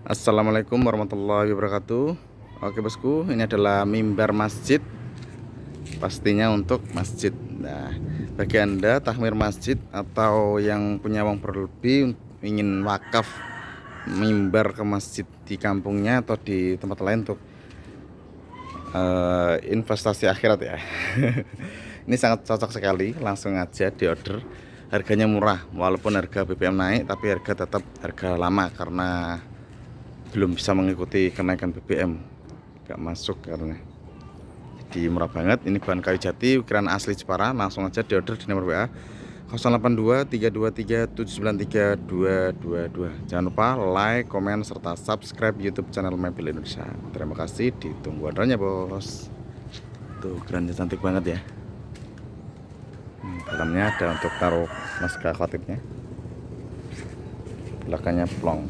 Assalamualaikum warahmatullahi wabarakatuh. Oke bosku, ini adalah mimbar masjid, pastinya untuk masjid. Nah, bagi anda takmir masjid atau yang punya uang berlebih ingin wakaf mimbar ke masjid di kampungnya atau di tempat lain untuk investasi akhirat ya. Ini sangat cocok sekali, langsung aja di order. Harganya murah, walaupun harga BBM naik tapi harga tetap harga lama karena belum bisa mengikuti kenaikan BBM, gak masuk karena. Jadi murah banget. Ini bahan kayu jati, ukiran asli Jepara. Langsung aja di order di nomor WA 082 323 793 222. Jangan lupa like, komen, serta subscribe YouTube channel Mebel Indonesia. Terima kasih, ditunggu ordernya bos. Tuh ukirannya cantik banget ya. Dalamnya ada untuk taruh naskah khotibnya, belakangnya plong.